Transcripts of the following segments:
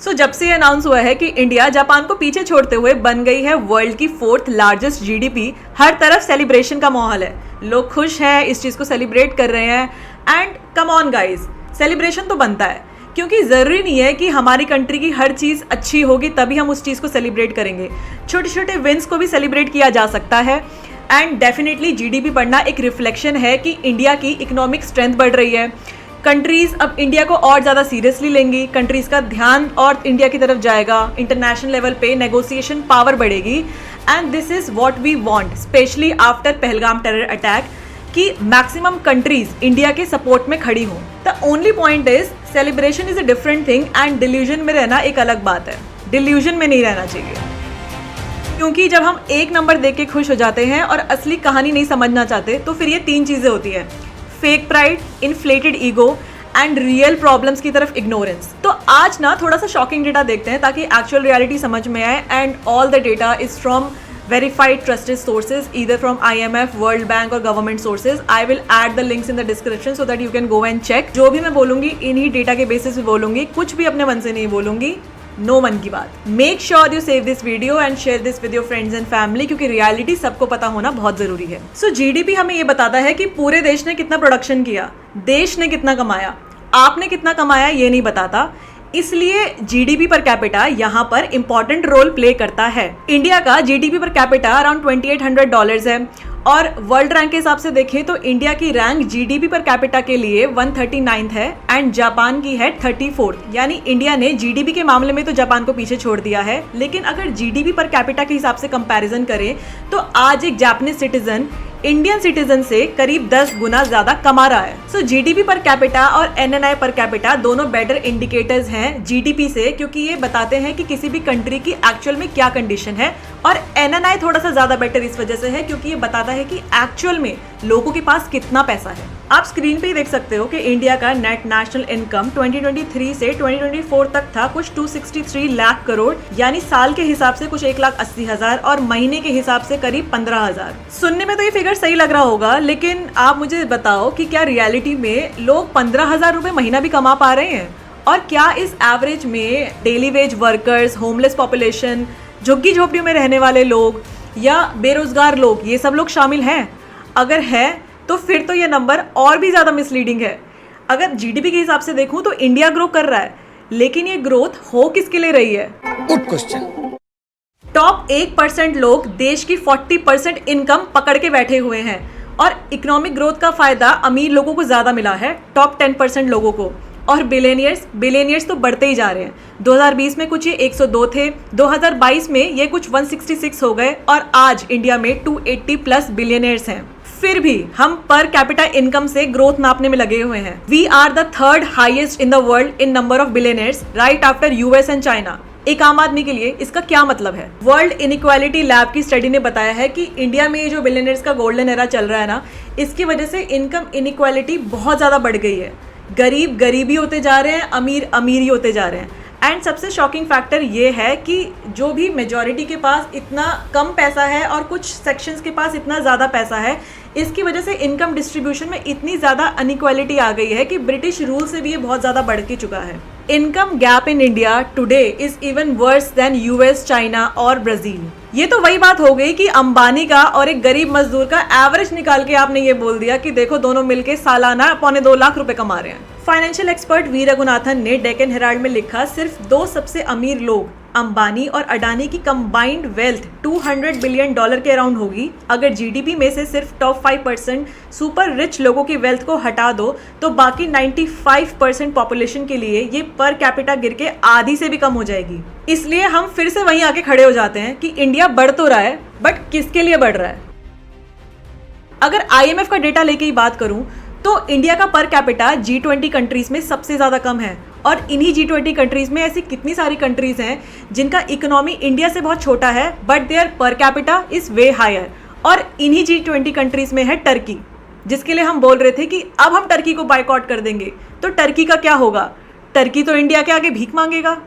जब से अनाउंस हुआ है कि इंडिया जापान को पीछे छोड़ते हुए बन गई है वर्ल्ड की 4th लार्जेस्ट जीडीपी, हर तरफ सेलिब्रेशन का माहौल है। लोग खुश हैं, इस चीज को सेलिब्रेट कर रहे हैं। And come on guys, celebration तो बनता है, क्योंकि जरूरी नहीं है कि हमारी कंट्री की हर चीज अच्छी होगी तभी हम उस चीज को सेलिब्रेट करेंगे। छोटे छोटे विंस को भी सेलिब्रेट किया जा सकता है। एंड डेफिनेटली जीडीपी बढ़ना एक रिफ्लेक्शन है कि इंडिया की इकोनॉमिक स्ट्रेंथ बढ़ रही है। कंट्रीज अब इंडिया को और ज़्यादा सीरियसली लेंगी, कंट्रीज का ध्यान और इंडिया की तरफ जाएगा। इंटरनेशनल लेवल पे नेगोशिएशन पावर बढ़ेगी। And this is what we want, specially after Pahalgam terror attack, कि मैक्सिमम कंट्रीज इंडिया के सपोर्ट में खड़ी हों। The only point is celebration is a different thing and delusion में रहना एक अलग बात है। डिल्यूजन में नहीं रहना चाहिए, क्योंकि जब हम एक नंबर देख के खुश हो जाते हैं और असली कहानी नहीं समझना चाहते तो फिर ये 3 चीज़ें होती हैं: fake pride, inflated ego and real problems की तरफ इग्नोरेंस। तो आज ना थोड़ा सा शॉकिंग डेटा देखते हैं ताकि एक्चुअल रियलिटी समझ में आए। And all the data is from verified trusted sources, either from IMF, World Bank और government sources. I will add the links in the description so that you can go and check. जो भी मैं बोलूंगी इन्हीं data के basis पे बोलूंगी, कुछ भी अपने मन से नहीं बोलूंगी, नो मन की बात। Make sure you save this video and share this with your friends and family, क्योंकि रियलिटी सबको पता होना बहुत जरूरी है। सो जीडीपी हमें ये बताता है कि पूरे देश ने कितना प्रोडक्शन किया, देश ने कितना कमाया, आपने कितना कमाया ये नहीं बताता। इसलिए जीडीपी पर कैपिटा यहाँ पर इंपॉर्टेंट रोल प्ले करता है। इंडिया का जीडीपी पर कैपिटा अराउंड $2800 है और वर्ल्ड रैंक के हिसाब से देखें तो इंडिया की रैंक जीडीपी पर कैपिटा के लिए 139th है एंड जापान की है 34th। यानी इंडिया ने जीडीपी के मामले में तो जापान को पीछे छोड़ दिया है, लेकिन अगर जीडीपी पर कैपिटा के हिसाब से कंपैरिजन करें तो आज एक जापानीज सिटीजन इंडियन सिटीजन से करीब 10 गुना ज्यादा कमा रहा है। सो जीडीपी पर कैपिटा और एनएनआई पर कैपिटा दोनों बेटर इंडिकेटर्स हैं जीडीपी से, क्योंकि ये बताते हैं कि किसी भी कंट्री की एक्चुअल में क्या कंडीशन है। और एनएनआई थोड़ा सा ज्यादा बेटर इस वजह से है क्योंकि ये बताता है कि एक्चुअल में लोगों के पास कितना पैसा है। आप स्क्रीन पे ही देख सकते हो कि इंडिया का नेट नेशनल इनकम 2023 से 2024 तक था कुछ 263 लाख करोड़, यानी साल के हिसाब से कुछ 1,80,000 और महीने के हिसाब से करीब 15,000। सुनने में तो ये फिगर सही लग रहा होगा, लेकिन आप मुझे बताओ कि क्या रियलिटी में लोग 15,000 रुपए महीना भी कमा पा रहे हैं? और क्या इस एवरेज में daily veg workers, homeless population, झुग्गी झोपड़ियों में रहने वाले लोग या बेरोजगार लोग, ये सब लोग शामिल हैं? अगर है तो फिर तो ये नंबर और भी ज्यादा मिसलीडिंग है। अगर जीडीपी के हिसाब से देखूं तो इंडिया ग्रो कर रहा है, लेकिन ये ग्रोथ हो किसके लिए रही है? Good question. टॉप 1% लोग देश की 40% इनकम पकड़ के बैठे हुए हैं और इकोनॉमिक ग्रोथ का फायदा अमीर लोगों को ज्यादा मिला है, टॉप 10% लोगों को। और बिलियनियर्स तो बढ़ते ही जा रहे हैं। 2020 में कुछ ये 102 थे, 2022 में ये कुछ 166 हो गए और आज इंडिया में 280 प्लस बिलियनियर्स हैं। फिर भी हम पर कैपिटा इनकम से ग्रोथ नापने में लगे हुए हैं। We are the 3rd highest in the world in number of billionaires, right after US and China. एक आम आदमी के लिए इसका क्या मतलब है? वर्ल्ड इनइक्वालिटी लैब की स्टडी ने बताया है कि इंडिया में ये जो बिलियनियर्स का गोल्डन एरा चल रहा है ना, इसकी वजह से इनकम इनइक्वालिटी बहुत ज्यादा बढ़ गई है। गरीब गरीबी होते जा रहे हैं, अमीर अमीर ही होते जा रहे हैं। एंड सबसे शॉकिंग फैक्टर ये है कि जो भी मेजॉरिटी के पास इतना कम पैसा है और कुछ सेक्शंस के पास इतना ज़्यादा पैसा है, इसकी वजह से इनकम डिस्ट्रीब्यूशन में इतनी ज़्यादा अनइक्वालिटी आ गई है कि ब्रिटिश रूल से भी ये बहुत ज़्यादा बढ़ के चुका है। Income gap in India today is even worse than US, China और ब्राज़ील। ये तो वही बात हो गई कि अंबानी का और एक गरीब मजदूर का एवरेज निकाल के आपने ये बोल दिया कि देखो दोनों मिलके सालाना 2.25 लाख रुपए कमा रहे हैं। फाइनेंशियल एक्सपर्ट वी रघुनाथन ने डेक्कन हेराल्ड में लिखा, सिर्फ 2 सबसे अमीर लोग अंबानी और अडानी की कंबाइंड वेल्थ $200 बिलियन के अराउंड होगी। अगर जीडीपी में से सिर्फ टॉप 5% सुपर रिच लोगों की वेल्थ को हटा दो तो बाकी 95% पॉपुलेशन के लिए ये पर कैपिटा गिर के आधी से भी कम हो जाएगी। इसलिए हम फिर से वहीं आके खड़े हो जाते हैं कि इंडिया बढ़ तो रहा है, बट किसके लिए बढ़ रहा है? अगर IMF का डेटा लेके ही बात करूं तो इंडिया का पर कैपिटा G20 कंट्रीज में सबसे ज्यादा कम है। और इन्हीं G20 कंट्रीज में ऐसी कितनी सारी कंट्रीज हैं जिनका इकोनॉमी इंडिया से बहुत छोटा है, but their per capita is way higher. और इन्हीं G20 कंट्रीज में है टर्की, जिसके लिए हम बोल रहे थे कि अब हम टर्की को बायकॉट कर देंगे। तो टर्की का क्या होगा? टर्की तो इंडिया के आगे भीख मांगेगा।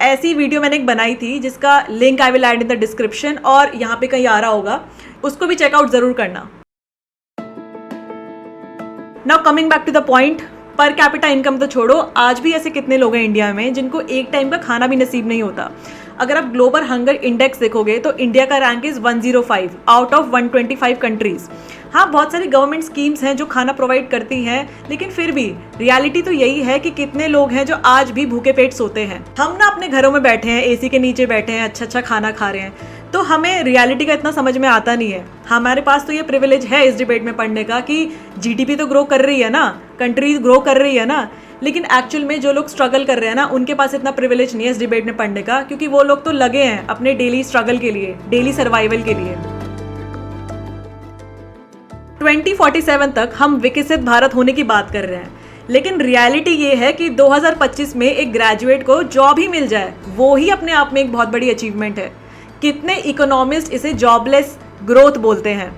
ऐसी वीडियो मैंने एक बनाई थी जिसका link I will add in the description, और यहाँ पे कहीं आ रहा होगा, उसको भी चेकआउट जरूर करना। Now coming back to the point, per capita income तो छोड़ो, आज भी ऐसे कितने लोग हैं इंडिया में जिनको एक टाइम का खाना भी नसीब नहीं होता। अगर आप ग्लोबल हंगर इंडेक्स देखोगे तो इंडिया का rank is 105 out of 125 countries. हाँ, बहुत सारी गवर्नमेंट स्कीम्स हैं जो खाना प्रोवाइड करती हैं, लेकिन फिर भी रियलिटी तो यही है कि कितने लोग हैं जो आज भी भूखे पेट सोते हैं। हम ना अपने घरों में बैठे हैं, एसी के नीचे बैठे हैं, अच्छा खाना खा रहे हैं, तो हमें रियलिटी का इतना समझ में आता नहीं है। हमारे पास तो ये प्रिविलेज है इस डिबेट में पढ़ने का कि जीडीपी तो ग्रो कर रही है ना, कंट्रीज ग्रो कर रही है ना, लेकिन एक्चुअल में जो लोग स्ट्रगल कर रहे हैं ना, उनके पास इतना प्रिविलेज नहीं है इस डिबेट में पढ़ने का, क्योंकि वो लोग तो लगे हैं अपने डेली स्ट्रगल के लिए, डेली सर्वाइवल के लिए। 2047 तक हम विकसित भारत होने की बात कर रहे हैं, लेकिन रियलिटी ये है कि 2025 में एक ग्रेजुएट को जॉब ही मिल जाए, वो ही अपने आप में एक बहुत बड़ी अचीवमेंट है। कितने इकोनॉमिस्ट इसे जॉबलेस ग्रोथ बोलते हैं।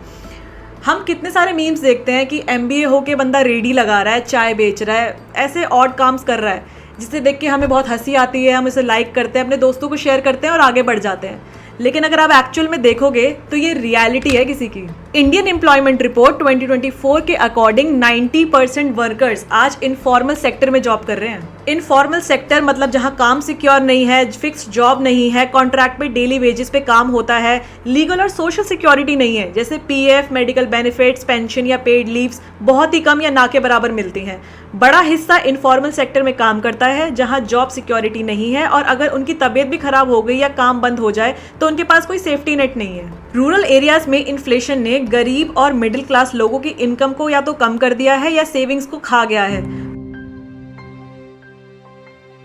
हम कितने सारे मीम्स देखते हैं कि MBA होके बंदा रेडी लगा रहा है, चाय बेच रहा है, ऐसे ऑड काम्स कर रहा है, जिसे देख के हमें बहुत हंसी आती है, हम इसे लाइक करते हैं, अपने दोस्तों को शेयर करते हैं और आगे बढ़ जाते हैं। लेकिन अगर आप एक्चुअल में देखोगे तो ये रियलिटी है किसी की। इंडियन एम्प्लॉयमेंट रिपोर्ट 2024 के अकॉर्डिंग 90% वर्कर्स आज इनफॉर्मल सेक्टर में जॉब कर रहे हैं। इनफॉर्मल सेक्टर मतलब जहां काम सिक्योर नहीं है, फिक्स्ड जॉब नहीं है, कॉन्ट्रैक्ट पे डेली वेजेस पे काम होता है, लीगल और सोशल सिक्योरिटी नहीं है, जैसे PF, मेडिकल बेनिफिट्स, पेंशन या पेड लीव्स बहुत ही कम या ना के बराबर मिलती हैं। बड़ा हिस्सा इनफॉर्मल सेक्टर में काम करता है जहां जॉब सिक्योरिटी नहीं है, और अगर उनकी तबीयत भी खराब हो गई या काम बंद हो जाए तो उनके पास कोई सेफ्टी नेट नहीं है। रूरल एरियाज में इन्फ्लेशन ने गरीब और मिडिल क्लास लोगों की इनकम को या तो कम कर दिया है या सेविंग्स को खा गया है।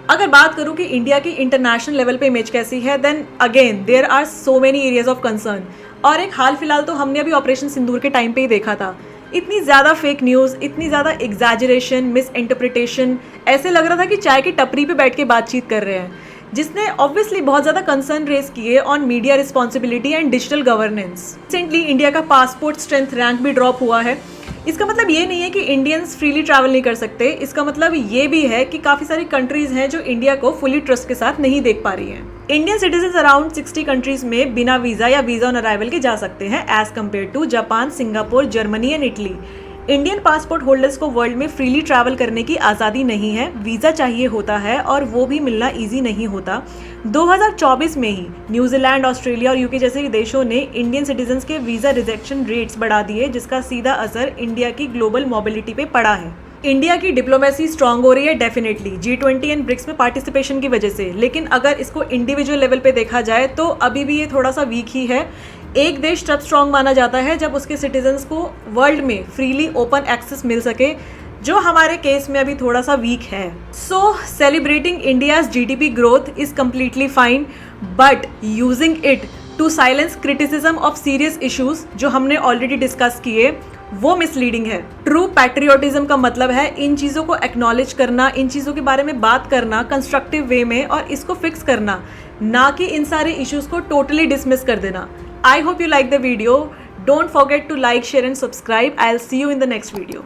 अगर बात करूं कि इंडिया की इंटरनेशनल लेवल पे इमेज कैसी है, then again there are so many areas of concern. और एक हाल फिलहाल तो हमने अभी ऑपरेशन सिंदूर के टाइम पे ही देखा था, इतनी ज़्यादा फेक न्यूज़, इतनी ज़्यादा एग्जैजरेशन, मिस इंटरप्रिटेशन, ऐसे लग रहा था कि चाय की टपरी पे बैठ के बातचीत कर रहे हैं, जिसने ऑब्वियसली बहुत ज़्यादा कंसर्न रेज किए on media responsibility and digital governance. Recently India का पासपोर्ट स्ट्रेंथ रैंक भी ड्रॉप हुआ है। इसका मतलब ये नहीं है कि इंडियंस फ्रीली ट्रैवल नहीं कर सकते, इसका मतलब ये भी है कि काफ़ी सारी कंट्रीज़ हैं जो इंडिया को फुली ट्रस्ट के साथ नहीं देख पा रही हैं। इंडियन सिटीजन अराउंड 60 कंट्रीज में बिना वीज़ा या वीज़ा ऑन अराइवल के जा सकते हैं, as compared to Japan, Singapore, Germany and Italy. Indian passport holders को वर्ल्ड में फ्रीली ट्रैवल करने की आज़ादी नहीं है, वीज़ा चाहिए होता है और वो भी मिलना ईजी नहीं होता। 2024 में ही न्यूजीलैंड, ऑस्ट्रेलिया और यूके जैसे देशों ने इंडियन सिटीजन्स के वीज़ा रिजेक्शन रेट्स बढ़ा दिए, जिसका सीधा असर इंडिया की ग्लोबल मोबिलिटी पे पड़ा है। इंडिया की डिप्लोमेसी स्ट्रांग हो रही है डेफिनेटली G20 एंड ब्रिक्स में पार्टिसिपेशन की वजह से, लेकिन अगर इसको इंडिविजुअल लेवल पे देखा जाए तो अभी भी ये थोड़ा सा वीक ही है। एक देश तब स्ट्रांग माना जाता है जब उसके सिटीजन्स को वर्ल्ड में फ्रीली ओपन एक्सेस मिल सके, जो हमारे केस में अभी थोड़ा सा वीक है। So celebrating India's GDP growth is completely fine, but using it to silence criticism of serious issues जो हमने ऑलरेडी डिस्कस किए, वो मिसलीडिंग है। ट्रू पैट्रियोटिज्म का मतलब है इन चीज़ों को एक्नॉलेज करना, इन चीज़ों के बारे में बात करना कंस्ट्रक्टिव वे में और इसको फिक्स करना, ना कि इन सारे इश्यूज को टोटली डिसमिस कर देना। I hope you like the video. Don't forget to like, share and subscribe. I'll see you in the next video.